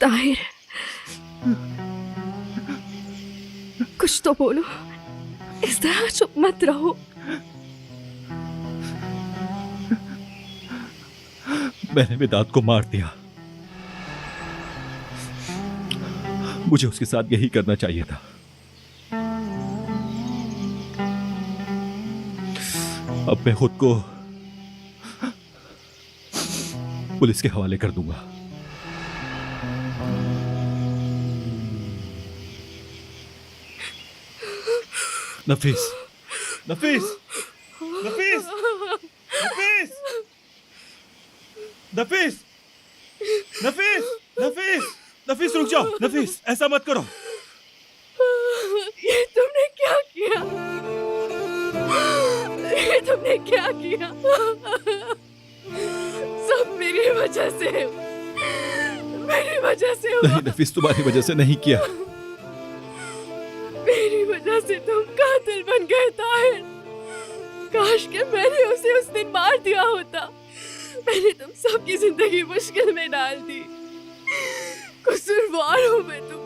ताहिर, कुछ तो बोलो, इस तरह चुप मत रहो। मैंने वेदांत को मार दिया। मुझे उसके साथ यही करना चाहिए था। अब मैं खुद को पुलिस के हवाले कर दूंगा। नफीस, नफीस, नफीस, नफीस, नफीस, नफीस, नफीस, नफीस रुक जाओ। नफीस, ऐसा मत करो। ये तुमने क्या किया? ये तुमने क्या किया? सब मेरी वजह से, मेरी वजह से हुआ। नहीं नफीस, तुम्हारी वजह से नहीं किया। मेरी वजह से तुम कातिल बन गए ताहिर। काश के मैंने उसे उस दिन मार दिया होता। मैंने तुम सबकी जिंदगी मुश्किल में डाल दी। कसूरवार हूँ मैं तुम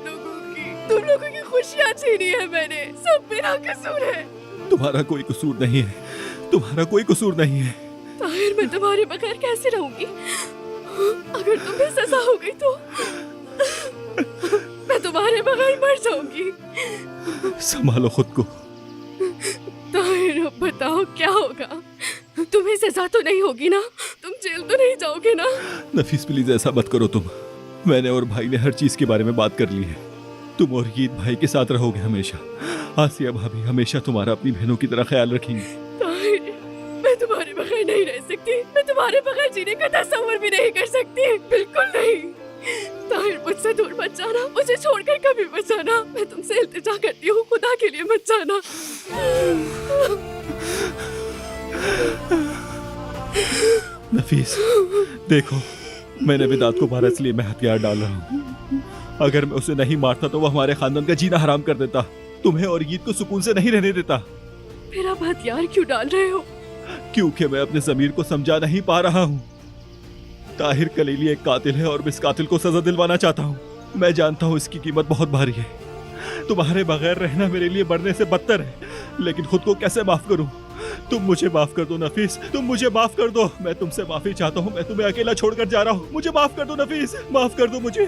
लोगों की खुशियाँ छीनी है मैंने। सब मेरा कसूर है। तुम्हारा कोई कसूर नहीं है, तुम्हारा कोई कसूर नहीं है। ताहिर, मैं तुम्हारे बगैर कैसे रहूंगी? अगर तुम्हें सजा हो गई तो मैं तुम्हारे बगैर मर जाऊंगी। संभालो खुद को। ताहिर, अब बताओ क्या होगा? तुम्हें सजा तो नहीं होगी ना? तुम जेल तो नहीं जाओगे ना? नफीस प्लीज ऐसा मत करो तुम। मैंने और भाई ने हर चीज के बारे में बात कर ली है। तुम और गीत भाई के साथ रहोगे हमेशा। आसिया भाभी हमेशा तुम्हारा अपनी बहनों की तरह ख्याल रखेंगी। ताहिर, मैं तुम्हारे बगैर नहीं रह सकती। मैं तुम्हारे बगैर जीने का तस्वीर भी नहीं कर सकती। बिल्कुल नहीं। ताहिर, मुझसे दूर मत जाना। मुझे छोड़कर कभी मत जाना। मैं तुमसे इल्तिजा करती हूँ, खुदा के लिए मत जाना। नफीस देखो, मैंने वेदांत को मारा इसलिए मैं हथियार डाल रहा हूँ। अगर मैं उसे नहीं मारता तो वो हमारे खानदान का जीना हराम कर देता। तुम्हें और गीत को सुकून से नहीं रहने देता। फिर आप हथियार क्यों डाल रहे हो? क्योंकि मैं अपने ज़मीर को समझा नहीं पा रहा हूँ। ताहिर कलीली एक कातिल है और मैं इस कातिल को सजा दिलवाना चाहता हूँ। मैं जानता हूँ इसकी कीमत बहुत भारी है। तुम्हारे बगैर रहना मेरे लिए मरने से बदतर है, लेकिन खुद को कैसे माफ करूँ? तुम मुझे माफ कर दो नफीस, तुम मुझे माफ कर दो। मैं तुमसे माफी चाहता हूँ। मैं तुम्हें अकेला छोड़कर जा रहा हूँ। मुझे माफ कर दो नफीस, माफ कर दो मुझे।